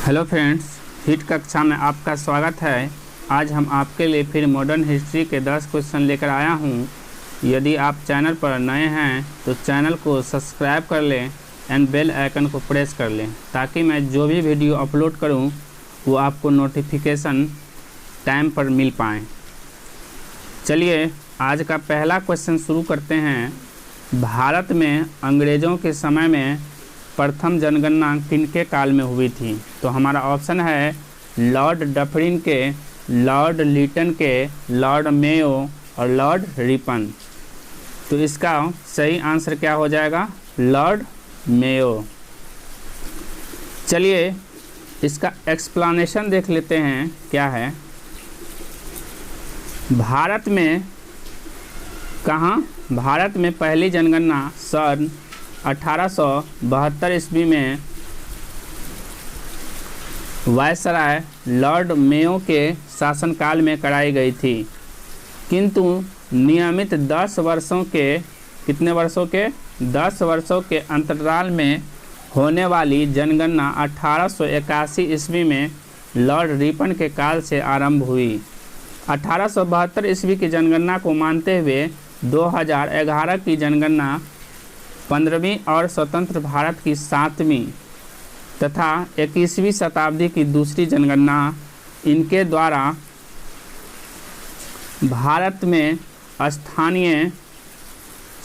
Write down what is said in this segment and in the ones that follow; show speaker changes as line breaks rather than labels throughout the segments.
Hello friends, hit कक्षा में आपका स्वागत है। आज हम आपके लिए फिर मॉडर्न हिस्ट्री के 10 क्वेश्चन लेकर आया हूं। यदि आप चैनल पर नए हैं तो चैनल को सब्सक्राइब कर लें एंड बेल आइकन को प्रेस कर लें ताकि मैं जो भी वीडियो अपलोड करूं वो आपको नोटिफिकेशन टाइम पर मिल पाए। चलिए आज का पहला क्वेश्चन शुरू करते हैं। भारत में अंग्रेज़ों के समय में प्रथम जनगणना किनके काल में हुई थी? तो हमारा ऑप्शन है लॉर्ड डफरिन के, लॉर्ड लीटन के, लॉर्ड मेयो और लॉर्ड रिपन। तो इसका सही आंसर क्या हो जाएगा? Lord Mayo. चलिए इसका एक्सप्लेनेशन देख लेते हैं क्या है। भारत में कहाँ? भारत में पहली जनगणना सन 1872 ईस्वी में वायसराय लॉर्ड मेयो के शासनकाल में कराई गई थी, किंतु नियमित 10 वर्षों के कितने वर्षों के 10 वर्षों के अंतराल में होने वाली जनगणना 1881 ईस्वी में लॉर्ड रिपन के काल से आरंभ हुई। 1872 ईस्वी की जनगणना को मानते हुए 2011 की जनगणना 15वीं और स्वतंत्र भारत की 7वीं तथा 21वीं शताब्दी की दूसरी जनगणना इनके द्वारा भारत में स्थानीय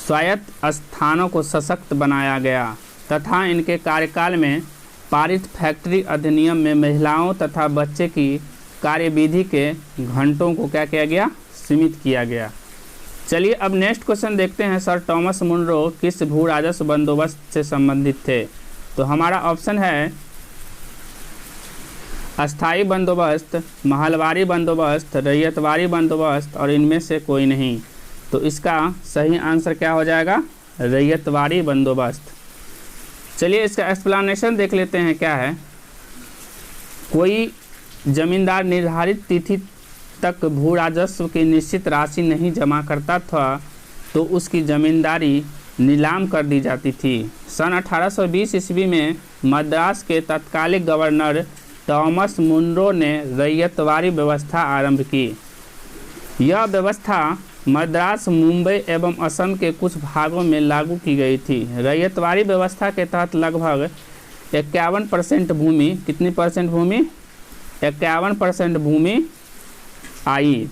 स्वायत्त स्थानों को सशक्त बनाया गया तथा इनके कार्यकाल में पारित फैक्ट्री अधिनियम में महिलाओं तथा बच्चे की कार्यविधि के घंटों को क्या किया गया? सीमित किया गया। चलिए अब नेक्स्ट क्वेश्चन देखते हैं। सर टॉमस मुनरो किस भू राजस्व बंदोबस्त से संबंधित थे? तो हमारा ऑप्शन है अस्थाई बंदोबस्त, महलवारी बंदोबस्त, रैयतवारी बंदोबस्त और इनमें से कोई नहीं। तो इसका सही आंसर क्या हो जाएगा? रैयतवारी बंदोबस्त। चलिए इसका एक्सप्लेनेशन देख लेते हैं क्या है। कोई जमींदार निर्धारित तिथि तक भू राजस्व की निश्चित राशि नहीं जमा करता था तो उसकी जमींदारी नीलाम कर दी जाती थी। सन 1820 ईस्वी में मद्रास के तत्कालिक गवर्नर टॉमस मुनरो ने रैयतवारी व्यवस्था आरंभ की। यह व्यवस्था मद्रास, मुंबई एवं असम के कुछ भागों में लागू की गई थी। रैयतवारी व्यवस्था के तहत लगभग 51% भूमि, कितनी परसेंट भूमि? 51% भूमि आई।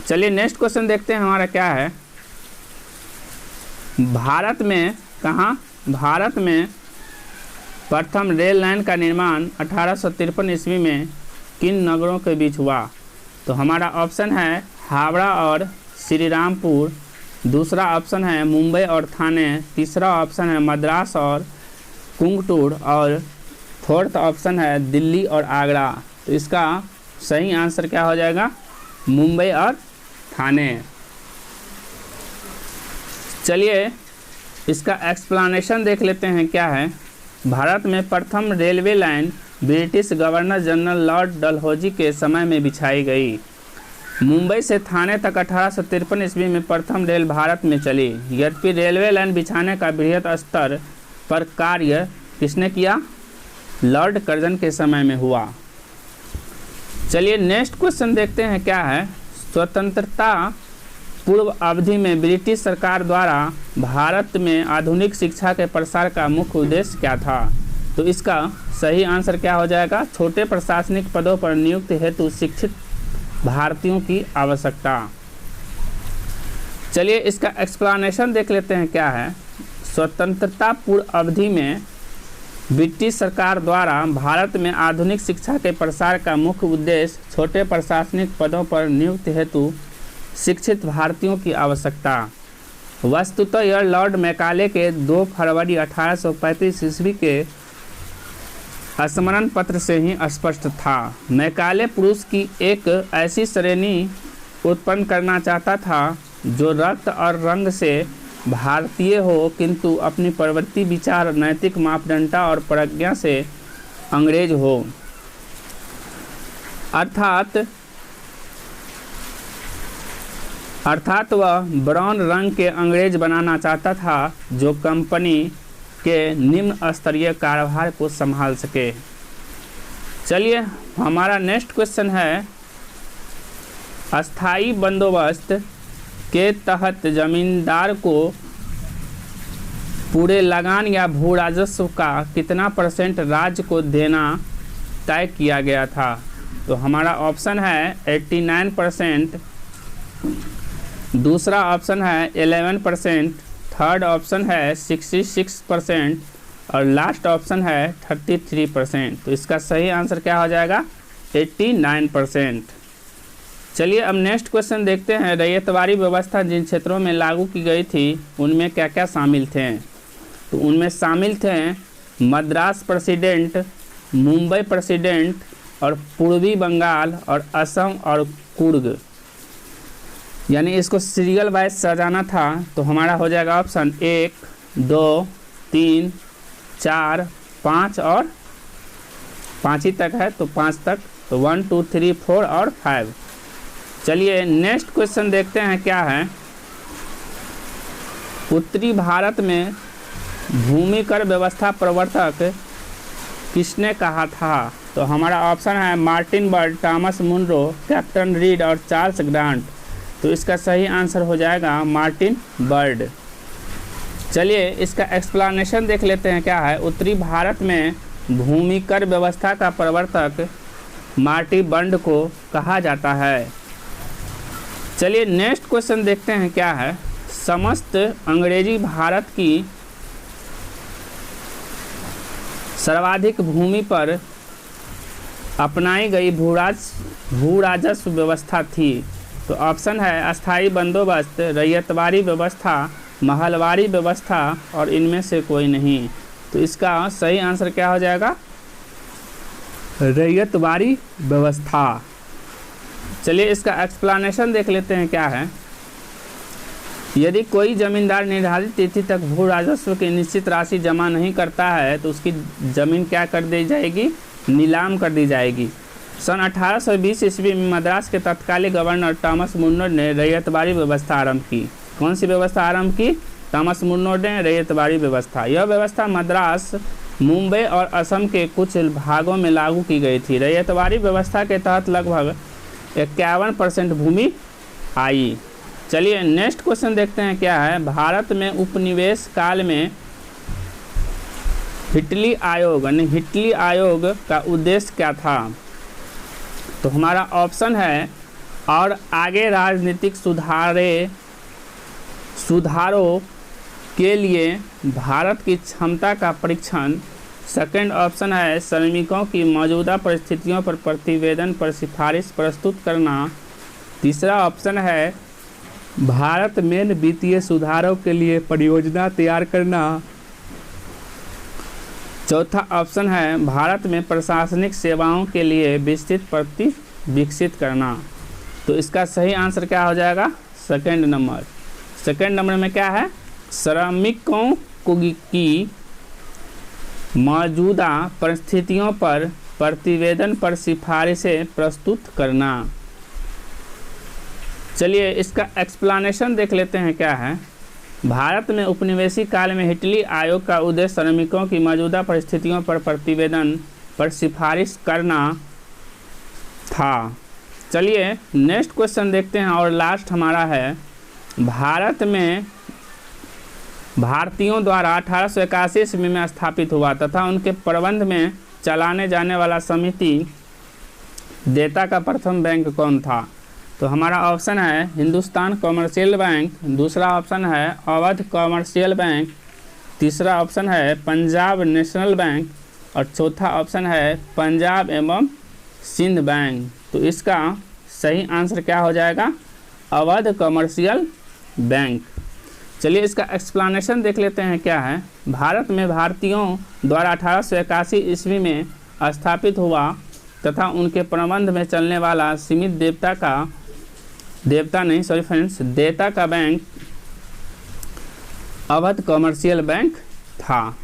चलिए नेक्स्ट क्वेश्चन देखते हैं हमारा क्या है। भारत में कहाँ? भारत में प्रथम रेल लाइन का निर्माण 1853 ईस्वी में किन नगरों के बीच हुआ? तो हमारा ऑप्शन है हावड़ा और श्रीरामपुर, दूसरा ऑप्शन है मुंबई और ठाणे, तीसरा ऑप्शन है मद्रास और कुंगटूर और फोर्थ ऑप्शन है दिल्ली और आगरा। तो इसका सही आंसर क्या हो जाएगा? मुंबई और ठाणे। चलिए इसका एक्सप्लेनेशन देख लेते हैं क्या है। भारत में प्रथम railway line British governor general Lord Dalhousie के समय में बिछाई गई। मुंबई से ठाणे तक 1853 ईस्वी में प्रथम रेल भारत में चली। यद्यपि रेलवे लाइन बिछाने का बृहद स्तर पर कार्य किसने किया? लॉर्ड कर्जन के समय में हुआ। चलिए नेक्स्ट क्वेश्चन देखते हैं क्या है। स्वतंत्रता पूर्व अवधि में ब्रिटिश सरकार द्वारा भारत में आधुनिक शिक्षा के प्रसार का मुख्य उद्देश्य क्या था? तो इसका सही आंसर क्या हो जाएगा? छोटे प्रशासनिक पदों पर नियुक्ति हेतु शिक्षित भारतीयों की आवश्यकता। चलिए इसका एक्सप्लेनेशन देख लेते हैं क्या है। स्वतंत्रता पूर्व अवधि में ब्रिटिश सरकार द्वारा भारत में आधुनिक शिक्षा के प्रसार का मुख्य उद्देश्य छोटे प्रशासनिक पदों पर नियुक्ति हेतु शिक्षित भारतीयों की आवश्यकता। वस्तुतः यह लॉर्ड मैकाले के 2 फरवरी 1835 ईस्वी के स्मरण पत्र से ही स्पष्ट था। मैकाले पुरुष की एक ऐसी श्रेणी उत्पन्न करना चाहता था जो रक्त और रंग से भारतीय हो किंतु अपनी प्रवृत्ति, विचार, नैतिक मापदंड और प्रज्ञा से अंग्रेज हो। अर्थात वह ब्राउन रंग के अंग्रेज बनाना चाहता था जो कंपनी के निम्न स्तरीय कारोबार को संभाल सके। चलिए हमारा नेक्स्ट क्वेश्चन है, अस्थाई बंदोबस्त के तहत जमींदार को पूरे लगान या भू राजस्व का कितना % राज्य को देना तय किया गया था। तो हमारा ऑप्शन है 89%, दूसरा ऑप्शन है 11%, थर्ड ऑप्शन है 66% और लास्ट ऑप्शन है 33%। तो इसका सही आंसर क्या हो जाएगा? 89%। चलिए अब नेक्स्ट क्वेश्चन देखते हैं, रैयतवाड़ी व्यवस्था जिन क्षेत्रों में लागू की गई थी उनमें क्या क्या शामिल थे। तो उनमें शामिल थे मद्रास प्रेसिडेंट, मुंबई प्रेसिडेंट और पूर्वी बंगाल और असम और कुर्ग। यानी इसको सीरियल वाइज सजाना था तो हमारा हो जाएगा ऑप्शन 1, 2, 3, 4, 5 और 5 ही तक है तो 5 तक, तो 1, 2, 3, 4 और 5। चलिए नेक्स्ट क्वेश्चन देखते हैं क्या है, उत्तरी भारत में भूमि कर व्यवस्था प्रवर्तक किसने कहा था। तो हमारा ऑप्शन है Martin Bird, Thomas Munro, Captain Reid और चार्ल्स ग्रांट। तो इसका सही आंसर हो जाएगा मार्टिन बर्ड। चलिए इसका एक्सप्लेनेशन देख लेते हैं क्या है। उत्तरी भारत में भूमि कर व्यवस्था का प्रवर्तक मार्टिन बर्ड को कहा जाता है। चलिए नेक्स्ट क्वेश्चन देखते हैं क्या है, समस्त अंग्रेजी भारत की सर्वाधिक भूमि पर अपनाई गई भू राजस्व व्यवस्था थी। तो ऑप्शन है अस्थाई बंदोबस्त, रैयतवाड़ी व्यवस्था, महलवाड़ी व्यवस्था और इनमें से कोई नहीं। तो इसका सही आंसर क्या हो जाएगा? रैयतवाड़ी व्यवस्था। चलिए इसका एक्सप्लेनेशन देख लेते हैं क्या है। यदि कोई जमींदार निर्धारित तिथि तक भू राजस्व की निश्चित राशि जमा नहीं करता है तो उसकी ज़मीन क्या कर दी जाएगी? नीलाम कर दी जाएगी। सन 1820 ईस्वी में मद्रास के तत्कालीन गवर्नर टॉमस मुनरो ने रैयतवाड़ी व्यवस्था आरंभ की। कौन सी व्यवस्था आरंभ की? टॉमस मुनरो ने रैयतवाड़ी व्यवस्था। यह व्यवस्था मद्रास, मुंबई और असम के कुछ भागों में लागू की गई थी। रैयतवाड़ी व्यवस्था के तहत लगभग 51% भूमि आई। चलिए नेक्स्ट क्वेश्चन देखते हैं क्या है, भारत में उपनिवेश काल में हिटली आयोग यानी हिटली आयोग का उद्देश्य क्या था। तो हमारा ऑप्शन है और आगे राजनीतिक सुधारों के लिए भारत की क्षमता का परीक्षण। सेकंड ऑप्शन है श्रमिकों की मौजूदा परिस्थितियों पर प्रतिवेदन पर सिफारिश प्रस्तुत करना। तीसरा ऑप्शन है भारत में वित्तीय सुधारों के लिए परियोजना तैयार करना। चौथा ऑप्शन है भारत में प्रशासनिक सेवाओं के लिए विस्तृत पद्धति विकसित करना। तो इसका सही आंसर क्या हो जाएगा? Second number. सेकंड नंबर में क्या है? श्रमिकों की मौजूदा परिस्थितियों पर प्रतिवेदन पर सिफारिशें प्रस्तुत करना। चलिए इसका एक्सप्लेनेशन देख लेते हैं क्या है। भारत में उपनिवेशी काल में हिटली आयोग का उद्देश्य श्रमिकों की मौजूदा परिस्थितियों पर प्रतिवेदन पर सिफारिश करना था। चलिए नेक्स्ट क्वेश्चन देखते हैं और लास्ट हमारा है, भारत में भारतीयों द्वारा 1881 ईस्वी में स्थापित हुआ तथा उनके प्रबंध में चलाने जाने वाला समिति देता का प्रथम बैंक कौन था। तो हमारा ऑप्शन है हिंदुस्तान कॉमर्शियल बैंक, दूसरा ऑप्शन है अवध कॉमर्शियल बैंक, तीसरा ऑप्शन है पंजाब नेशनल बैंक और चौथा ऑप्शन है पंजाब एवं सिंध बैंक। तो इसका सही आंसर क्या हो जाएगा? Awadh commercial bank. चलिए इसका एक्सप्लेनेशन देख लेते हैं क्या है। भारत में भारतीयों द्वारा 1881 ईस्वी में स्थापित हुआ तथा उनके प्रबंध में चलने वाला सीमित देता का बैंक अवध कॉमर्शियल बैंक था।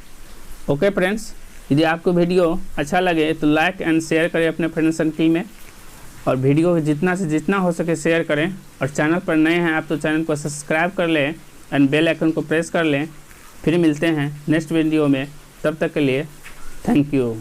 ओके फ्रेंड्स, यदि आपको वीडियो अच्छा लगे तो लाइक एंड शेयर करें अपने फ्रेंड्स एंड टीम में और वीडियो को जितना से जितना हो सके शेयर करें और चैनल पर नए हैं आप तो चैनल को सब्सक्राइब कर लें एंड बेल आइकन को प्रेस कर लें। फिर मिलते हैं नेक्स्ट वीडियो में, तब तक के लिए थैंक यू।